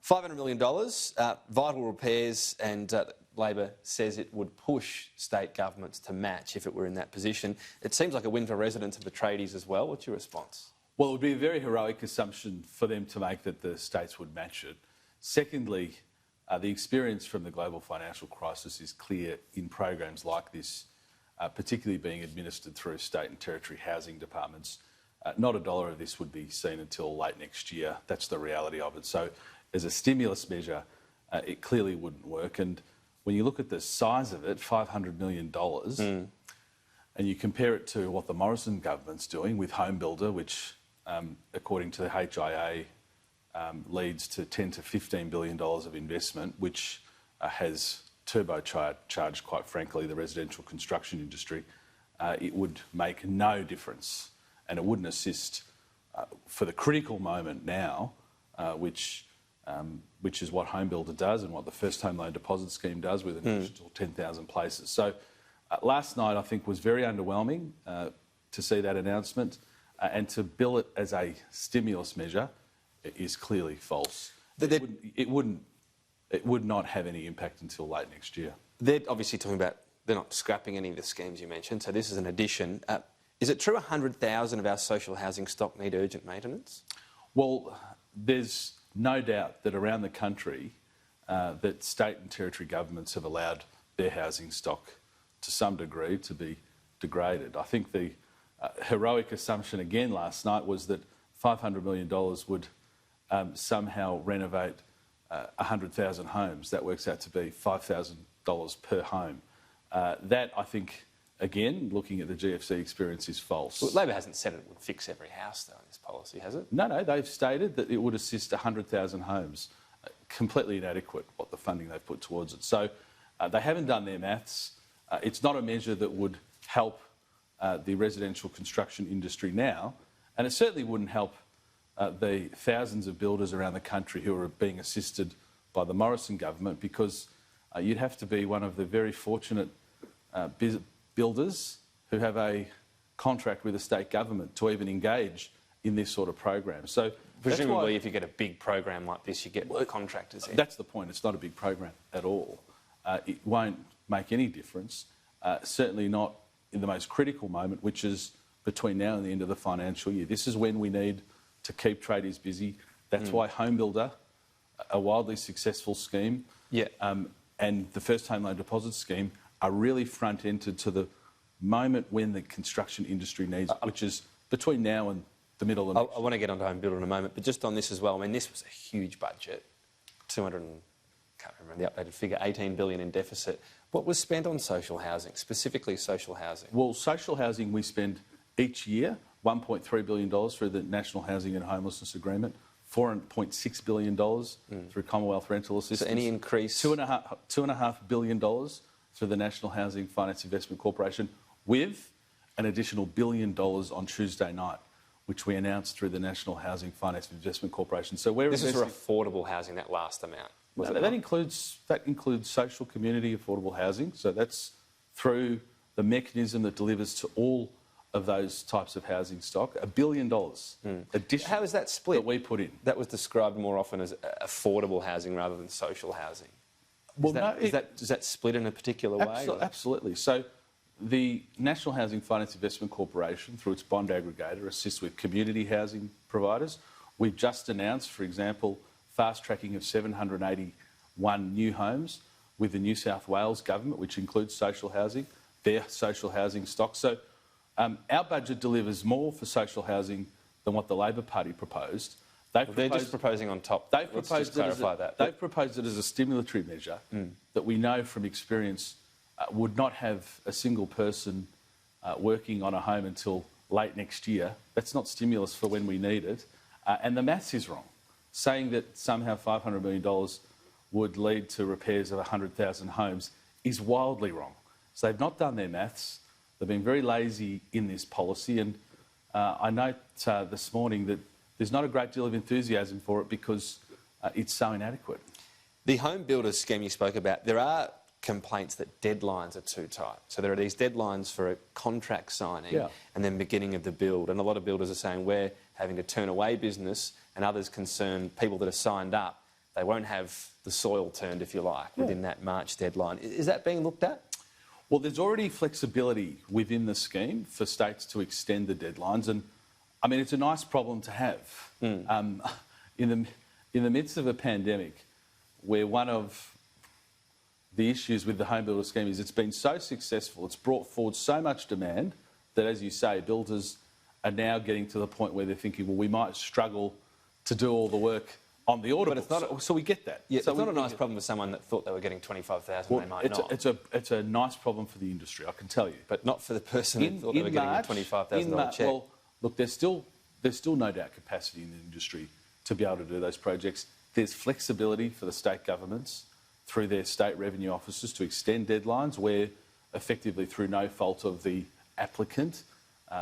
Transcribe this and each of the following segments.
$500 million, vital repairs, and Labor says it would push state governments to match if it were in that position. It seems like a win for residents and for tradies as well. What's your response? Well, it would be a very heroic assumption for them to make that the states would match it. Secondly, the experience from the global financial crisis is clear in programs like this, particularly being administered through state and territory housing departments. Not a dollar of this would be seen until late next year. That's the reality of it. So as a stimulus measure, it clearly wouldn't work. And when you look at the size of it, $500 million, and you compare it to what the Morrison government's doing with Home Builder, which, according to the HIA, leads to $10 to $15 billion of investment, which has turbocharged, quite frankly, the residential construction industry, it would make no difference, and it wouldn't assist for the critical moment now, which is what Home Builder does and what the First Home Loan Deposit Scheme does with an additional 10,000 places. So last night, I think, was very underwhelming to see that announcement, and to bill it as a stimulus measure is clearly false. It would not have any impact until late next year. They're obviously talking about they're not scrapping any of the schemes you mentioned, so this is an addition. Is it true 100,000 of our social housing stock need urgent maintenance? Well, there's no doubt that around the country that state and territory governments have allowed their housing stock to some degree to be degraded. I think the heroic assumption again last night was that $500 million would somehow renovate 100,000 homes. That works out to be $5,000 per home. That, I think, again, looking at the GFC experience, is false. Well, Labor hasn't said it would fix every house, though, in this policy, has it? No, they've stated that it would assist 100,000 homes. Completely inadequate, what the funding they've put towards it. So they haven't done their maths. It's not a measure that would help the residential construction industry now, and it certainly wouldn't help the thousands of builders around the country who are being assisted by the Morrison government, because you'd have to be one of the very fortunate builders who have a contract with the state government to even engage in this sort of program. So presumably, if you get a big program like this, you get contractors in. That's the point. It's not a big program at all. It won't make any difference. Certainly not in the most critical moment, which is between now and the end of the financial year. This is when we need to keep tradies busy. That's why Home Builder, a wildly successful scheme, and the First Home Loan Deposit Scheme are really front-ended to the moment when the construction industry needs it, which is between now and the middle of next year. I want to get onto Home Builder in a moment, but just on this as well, I mean, this was a huge budget, can't remember the updated figure, $18 billion in deficit. What was spent on social housing, specifically social housing? Well, social housing we spend each year $1.3 billion through the National Housing and Homelessness Agreement, $4.6 billion through Commonwealth Rental Assistance. So any increase? $2.5 billion through the National Housing Finance Investment Corporation, with an additional $1 billion on Tuesday night, which we announced through the National Housing Finance Investment Corporation. So this is for affordable housing, that last amount. That includes social community affordable housing. So that's through the mechanism that delivers to all of those types of housing stock, $1 billion additional. How is that split? That we put in. That was described more often as affordable housing rather than social housing. Well, is that split in a particular way? Absolutely. So the National Housing Finance Investment Corporation, through its bond aggregator, assists with community housing providers. We've just announced, for example, fast-tracking of 781 new homes with the New South Wales government, which includes social housing, their social housing stock. So our budget delivers more for social housing than what the Labor Party proposed. They're just proposing on top. They've proposed it as a stimulatory measure that we know from experience would not have a single person working on a home until late next year. That's not stimulus for when we need it. And the maths is wrong. Saying that somehow $500 million would lead to repairs of 100,000 homes is wildly wrong. So they've not done their maths. They've been very lazy in this policy. And I note this morning that there's not a great deal of enthusiasm for it because it's so inadequate. The home builders scheme you spoke about, there are complaints that deadlines are too tight. So there are these deadlines for a contract signing and then beginning of the build. And a lot of builders are saying we're having to turn away business, and others concern people that are signed up they won't have the soil turned, if you like, within that March deadline. Is that being looked at? Well, there's already flexibility within the scheme for states to extend the deadlines, and I mean it's a nice problem to have. In the midst of a pandemic, where one of the issues with the home builder scheme is it's been so successful, it's brought forward so much demand that, as you say, builders are now getting to the point where they're thinking, well, we might struggle to do all the work on the order book. So we get that. Yeah, so it's not a nice problem for someone that thought they were getting 25,000, they might not. It's a nice problem for the industry, I can tell you. But not for the person who thought they were getting a $25,000 cheque. Well, look, there's still no doubt capacity in the industry to be able to do those projects. There's flexibility for the state governments through their state revenue offices to extend deadlines where, effectively, through no fault of the applicant,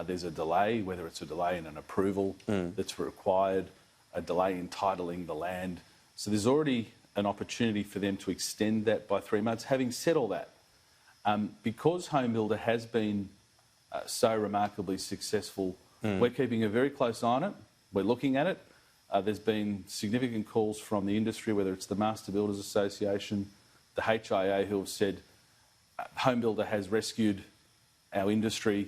there's a delay, whether it's a delay in an approval that's required, a delay in titling the land. So there's already an opportunity for them to extend that by 3 months. Having said all that, because Home Builder has been so remarkably successful, we're keeping a very close eye on it. We're looking at it. There's been significant calls from the industry, whether it's the Master Builders Association, the HIA, who have said, Home Builder has rescued our industry.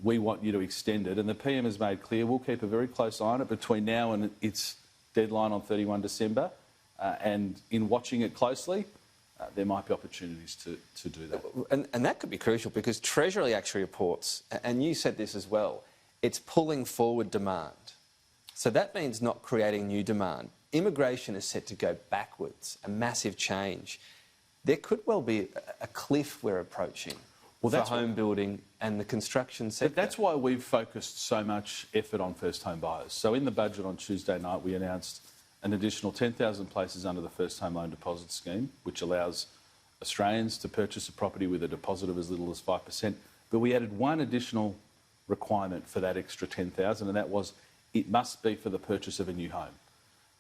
We want you to extend it. And the PM has made clear we'll keep a very close eye on it between now and its deadline on 31 December. And in watching it closely, there might be opportunities to do that. And that could be crucial because Treasury actually reports, and you said this as well, it's pulling forward demand. So that means not creating new demand. Immigration is set to go backwards, a massive change. There could well be a cliff we're approaching for home building and the construction sector. But that's why we've focused so much effort on first home buyers. So in the budget on Tuesday night, we announced an additional 10,000 places under the first home loan deposit scheme, which allows Australians to purchase a property with a deposit of as little as 5%. But we added one additional requirement for that extra 10,000, and that was it must be for the purchase of a new home.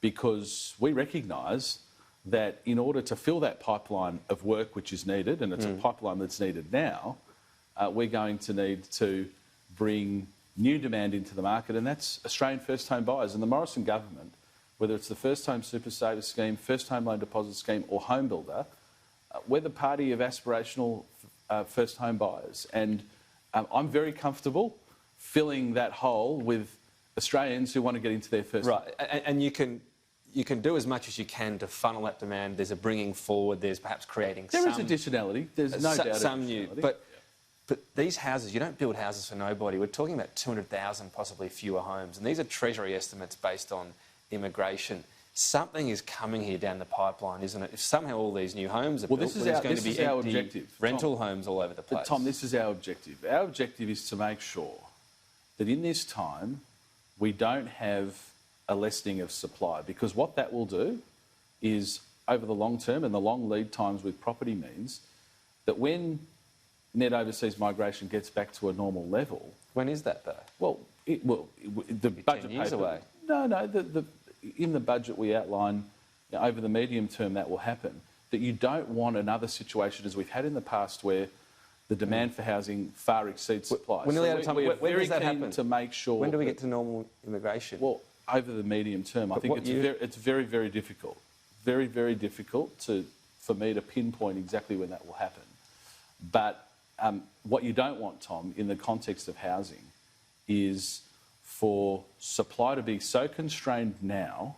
Because we recognise that in order to fill that pipeline of work which is needed, and it's a pipeline that's needed now, we're going to need to bring new demand into the market, and that's Australian first home buyers. And the Morrison government, whether it's the First Home Super Saver Scheme, First Home Loan Deposit Scheme or Home Builder, we're the party of aspirational first home buyers. And I'm very comfortable filling that hole with Australians who want to get into their first home. Right, and you can do as much as you can to funnel that demand. There's a bringing forward, there's perhaps creating There is additionality, there's no doubt some new, but these houses, you don't build houses for nobody. We're talking about 200,000, possibly fewer homes, and these are Treasury estimates based on immigration. Something is coming here down the pipeline, isn't it? If somehow all these new homes are built, there's going to be empty rental homes all over the place. But Tom, this is our objective. Our objective is to make sure that in this time we don't have a lessening of supply, because what that will do is, over the long term, and the long lead times with property means that when net overseas migration gets back to a normal level... When is that, though? Well, the budget 10 years away. No. In the budget we outline, over the medium term that will happen, that you don't want another situation as we've had in the past where the demand for housing far exceeds supply. We're nearly out of time. When does that happen? To make sure... When do we get to normal immigration? Well, over the medium term. I think it's very, very difficult. Very, very difficult for me to pinpoint exactly when that will happen. But what you don't want, Tom, in the context of housing, is for supply to be so constrained now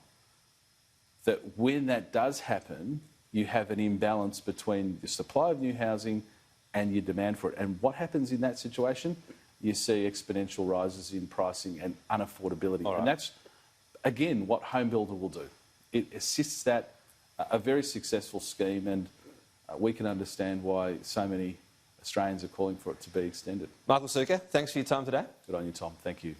that when that does happen, you have an imbalance between the supply of new housing and your demand for it. And what happens in that situation? You see exponential rises in pricing and unaffordability. Right. And that's, again, what Home Builder will do. It assists that, a very successful scheme, and we can understand why so many Australians are calling for it to be extended. Michael Sukkar, thanks for your time today. Good on you, Tom. Thank you.